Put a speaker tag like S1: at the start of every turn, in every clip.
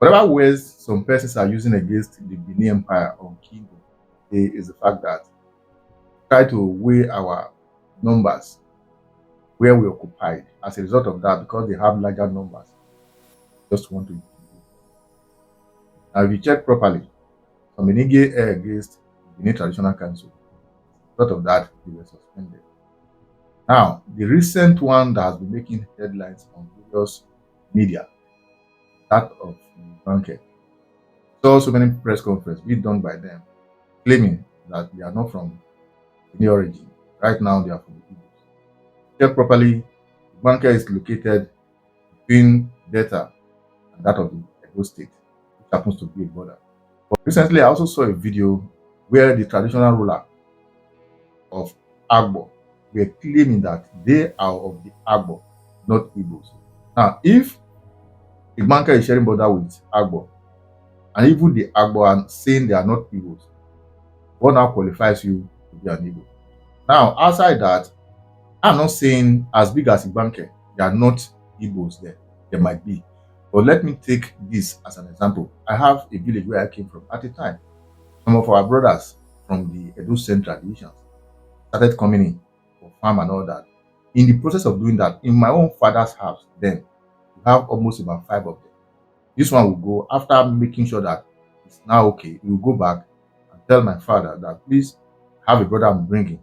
S1: Whatever ways some persons are using against the Benin Empire on Kingdom is the fact that try to weigh our numbers where we occupied. As a result of that, because they have larger numbers, just want to intimidate. Now, if you check properly, some Benige air against the Benin Traditional Council. As a result of that, they were suspended. Now, the recent one that has been making headlines on various media, that of Banker, saw so many press conferences being done by them, claiming that they are not from any origin. Right now, they are from the Igbo. Check properly, Banker is located between Delta and that of the Edo State, which happens to be a border. But recently, I also saw a video where the traditional ruler of Agbo were claiming that they are of the Agbo, not Igbos. Now, if Igbanke is sharing border with Agbo, and even the Agbo are saying they are not Igbos, what now qualifies you to be an Igbo? Now, outside that, I'm not saying as big as Igbanke, they are not Igbos there. There might be. But let me take this as an example. I have a village where I came from at the time. Some of our brothers from the Edo Central divisions started coming in for farm and all that. In the process of doing that, in my own father's house, then we have almost about 5 of them. This one will go after making sure that it's now okay. We will go back and tell my father that please have a brother I'm bringing.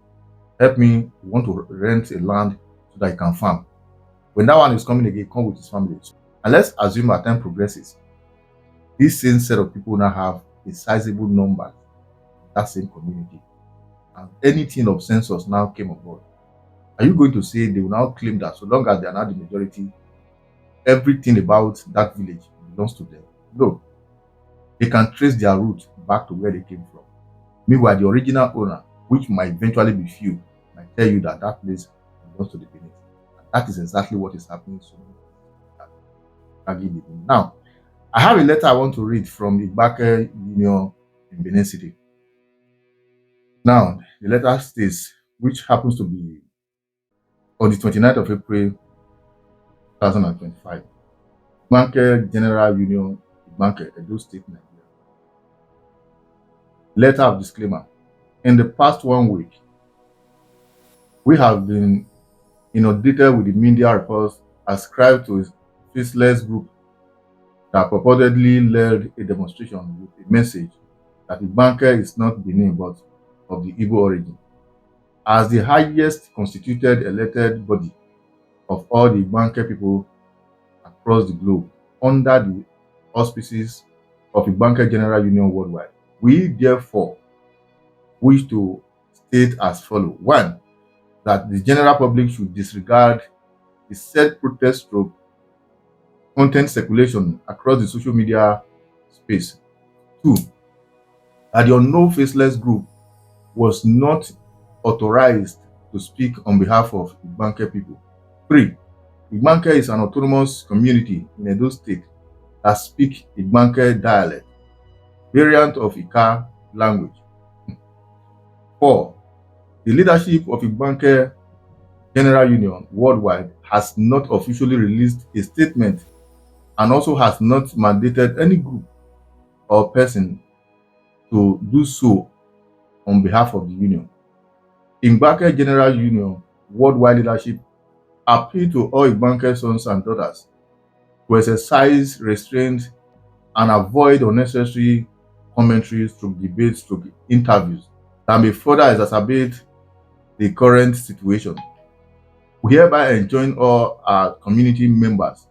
S1: Help me. We want to rent a land so that he can farm. When that one is coming again, come with his family. And let's assume as time progresses, this same set of people now have a sizable number in that same community. And anything of census now came on board. Are you going to say they will now claim that so long as they are not the majority, everything about that village belongs to them? No. They can trace their roots back to where they came from. Meanwhile, the original owner, which might eventually be few, might tell you that that place belongs to the Benin. That is exactly what is happening soon. Now, I have a letter I want to read from the Ibake Union in Benin City. Now, the letter states, which happens to be on the 29th of April 2025. Ibake General Union, Ibake, Edo State, Nigeria. Letter of disclaimer. In the past 1 week, we have been inundated with the media reports ascribed to a faceless group that purportedly led a demonstration with a message that Ibake is not Benin but of the Igbo origin. As the highest constituted elected body of all the Ibake people across the globe, under the auspices of Ibake General Union Worldwide, we therefore wish to state as follows. 1. That the general public should disregard the said protest stroke content circulation across the social media space. 2. That the unknown faceless group was not authorized to speak on behalf of Igbanke people. 3. Igbanke is an autonomous community in Edo State that speak Igbanke dialect, variant of Ika language. 4. The leadership of Igbanke General Union Worldwide has not officially released a statement and also has not mandated any group or person to do so on behalf of the union. Igbanke General Union Worldwide leadership appeal to all Igbanke sons and daughters to exercise restraint and avoid unnecessary commentaries through debates, through interviews that may further exacerbate the current situation. We hereby enjoin all our community members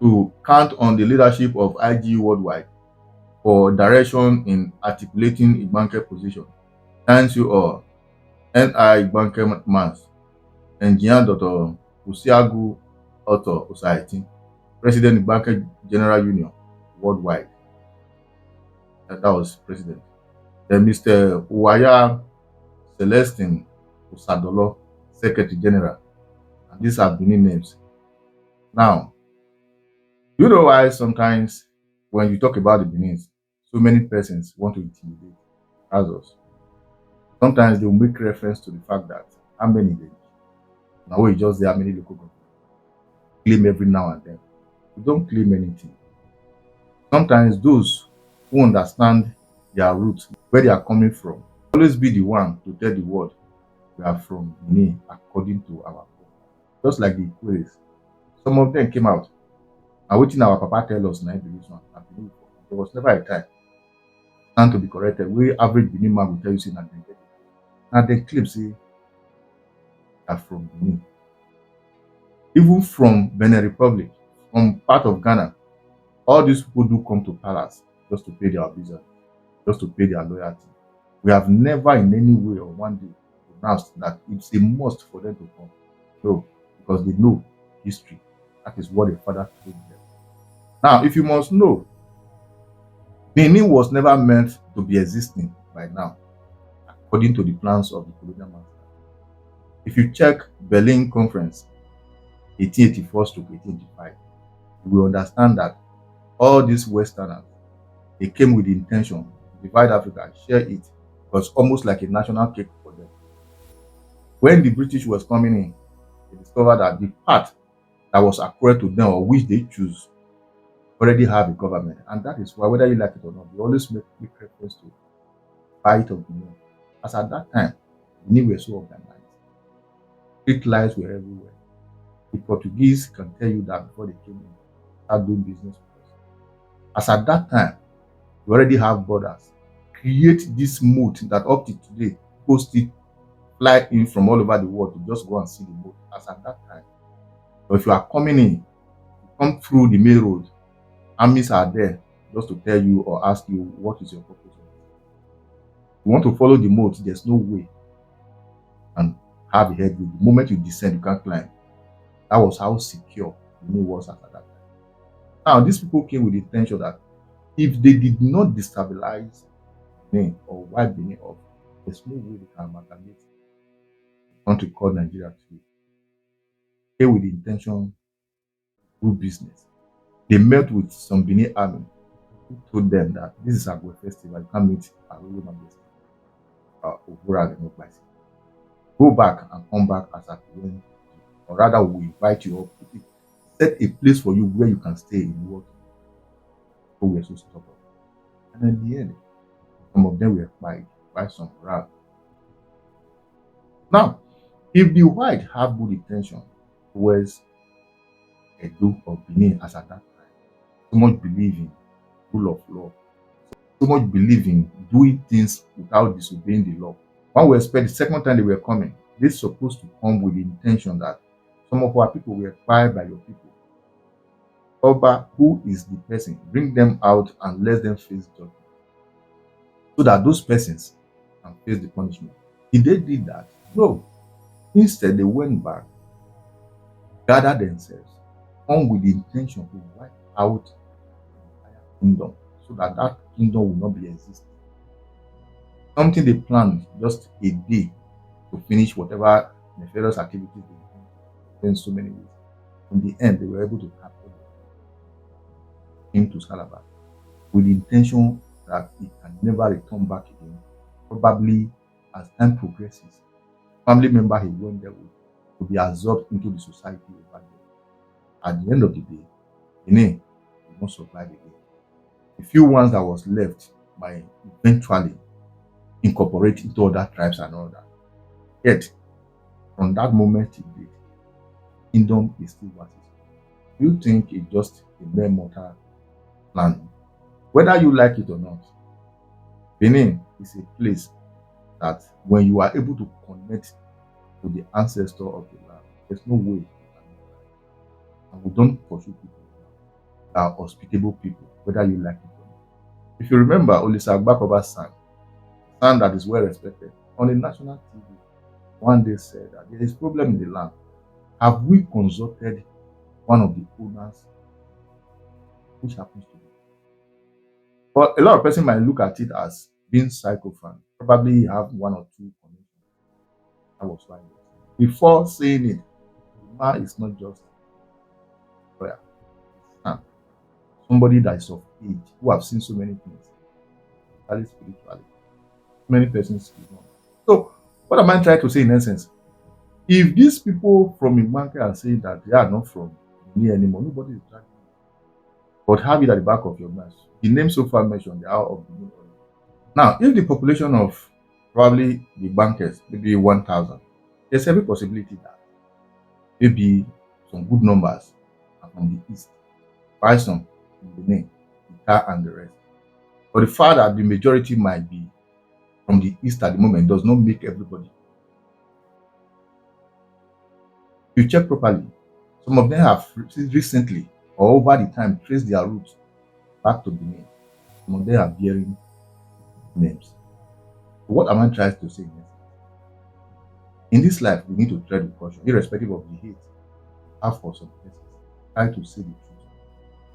S1: to count on the leadership of IG Worldwide for direction in articulating Igbanke position. Thanks you all. N.I. Igbanke Mans, Engineer Dr. Usiagu Otto Society, President Igbanke General Union Worldwide. That was President. Then Mr. Uwaya Celestine Usadolo, Secretary General. And these are Benin names. Now, you know why sometimes when you talk about the Benins, so many persons want to intimidate others. Sometimes they will make reference to the fact that how many they now we just there, how many local government claim every now and then. We don't claim anything. Sometimes those who understand their roots, where they are coming from, always be the one to tell the world we are from Benin according to our culture. Just like the Ikwes. Some of them came out and waiting our papa tell us na be this one. I believe there was never a time stand to be corrected. We average Benin man will tell you say na dem get it. Na dem claim say are from Benin. Even from Benin Republic, from part of Ghana, all these people do come to palace just to pay their visa, just to pay their loyalty. We have never in any way or one day announced that it's a must for them to come. No, because they know history. That is what the father told them. Now, if you must know, Benin was never meant to be existing by now, according to the plans of the colonial master. If you check Berlin Conference 1884 to 1885, you will understand that all these Westerners, they came with the intention to divide Africa and share it. It was almost like a national cake for them. When the British was coming in, they discovered that the part that was accurate to them or which they choose already have a government. And that is why, whether you like it or not, they always make reference to fight of Benin. As at that time, Benin were so organized. Street lights were everywhere. The Portuguese can tell you that before they came in, start doing business with us. As at that time, we already have borders. Create this moat that up to today, people still fly in from all over the world to just go and see the moat. As at that time. But if you are coming in, you come through the main road, armies are there just to tell you or ask you what is your purpose. You want to follow the moat, there's no way and have a headway. The moment you descend, you can't climb. That was how secure the moat was at that time. Now, these people came with the intention that if they did not destabilize Benin or wipe Benin off, there's no way they can amalgamate a country called Nigeria today. They came with the intention to do business. They met with some Benin army who told them that this is a good festival, you can't meet a ruling majesty. Go back and come back as at when, or rather, we invite you up to set a place for you where you can stay in work. So we are so stubborn. And in the end, some of them were fired by some rag. Now, if the white have good intention towards Edo or Benin as at that time, so much believe in rule of law, so much believe in doing things without disobeying the law. One will expect the second time they were coming, they're supposed to come with the intention that some of our people were acquired by your people. Oba, who is the person, bring them out and let them face judgment. So that those persons can face the punishment. If they did that, no. Instead, they went back, gathered themselves, come with the intention to wipe out the entire kingdom so that that kingdom will not be existing. Something they planned just a day to finish whatever nefarious activities they did in so many ways. In the end, they were able to capture him to Scalaba with the intention that it can never return back again. Probably as time progresses, family member he went there with will be absorbed into the society over there. At the end of the day, Benin will not survive again. The few ones that was left might eventually incorporate into other tribes and all that. Yet, from that moment to date, kingdom is still what it is. You think it's just a mere mortal planning. Whether you like it or not, Benin is a place that when you are able to connect to the ancestor of the land, there's no way you can do that. And we don't pursue people that are hospitable people, whether you like it or not. If you remember Olisa Agbakoba's son that is well respected, on the national TV, one day said that there is problem in the land. Have we consulted one of the owners, which happens to be? But a lot of person might look at it as being psychophant. Probably have one or two connections. That was why. Before saying it, the man is not just a lawyer. Somebody that is of age, who have seen so many things, spiritually. Many persons know. So, what am I trying to say in essence? If these people from Igbanke are saying that they are not from near anymore, nobody is trying. but have it at the back of your mind. The name so far mentioned, they are of Benin origin. Now, if the population of probably the bankers, maybe 1,000, there's every possibility that maybe some good numbers are from the east, while some in Benin, Ita, and the rest. But the fact that the majority might be from the east at the moment does not make everybody. If you check properly, some of them have recently or over the time traced their roots back to Benin. Some of them are bearing names. So what am I trying to say here? In this life, we need to tread with caution, irrespective of the hate we have for some places. Try to say the truth.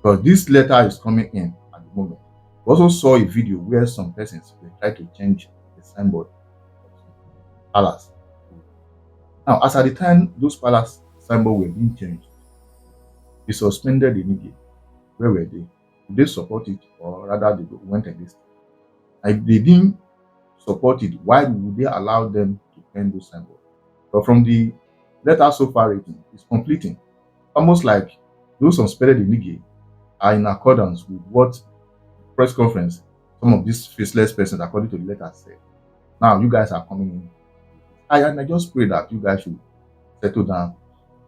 S1: Because this letter is coming in at the moment. We also saw a video where some persons were trying to change the signboard of some palace. Now, as at the time those palace symbols were being changed, they suspended the media. Where were they? Did they support it, or rather they went against it? If they didn't support it, why would they allow them to end those symbols? But from the letter so far written, it's completing. Almost like those suspended the media are in accordance with what press conference some of these faceless persons, according to the letter, said. Now you guys are coming in. I just pray that you guys should settle down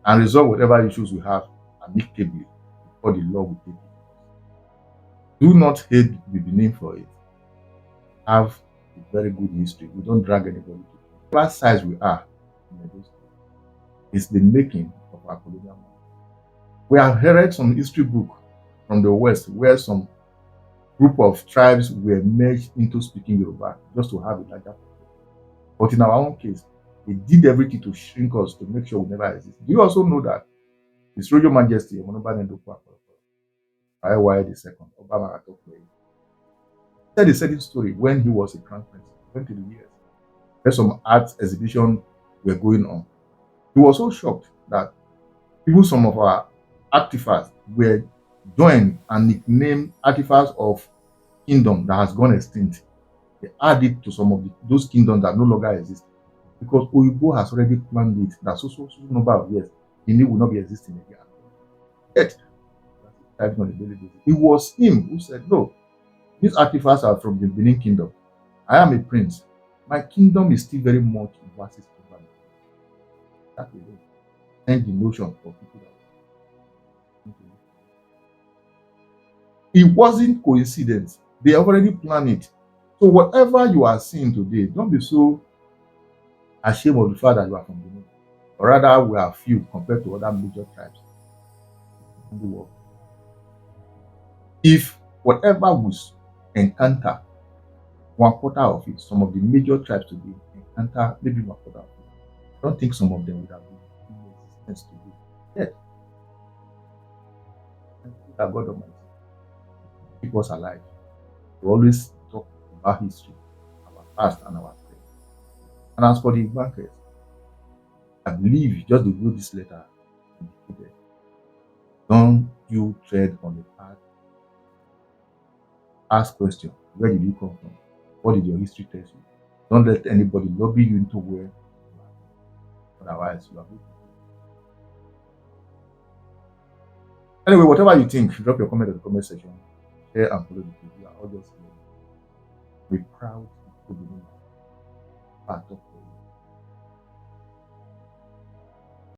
S1: and resolve whatever issues we have amicably before the law will take it. Do not hate the Benin for it. Have a very good history. We don't drag anybody to it. Whatever size we are in the history, it's the making of our colonial man. We have heard some history book from the West where some group of tribes were merged into speaking Yoruba just to have a larger population. But in our own case, they did everything to shrink us to make sure we never exist. Do you also know that His Royal Majesty IY the second, Obama said a certain story when he was a crown prince, 20 years, where some art exhibition were going on. He was so shocked that even some of our artifacts were joined and nicknamed artifacts of kingdom that has gone extinct. They added to some of those kingdoms that no longer exist because Oyibo has already planned it that so number of years Benin will not be existing again. Yet, on a daily basis, it was him who said, "No, these artifacts are from the Benin kingdom. I am a prince. My kingdom is still very much in versus over." That alone send the notion for people that it wasn't coincidence. They have already planned it. So whatever you are seeing today, don't be so ashamed of the fact that you are from Benin. Or rather, we are few compared to other major tribes in the world. If whatever we encounter, 1/4 of it, some of the major tribes today encounter maybe 1/4 of it, I don't think some of them would have been in existence today. Yet, that God Almighty keep us alive. We always talk about history, our past, and our present. And as for the bankers, I believe just the way this letter indicated, don't you tread on the path. Ask questions. Where did you come from? What did your history tell you? Don't let anybody lobby you into where you are. Otherwise, you are good. Anyway, whatever you think, drop your comment in the comment section. Share and follow the page. We are all just here. Be proud to be part of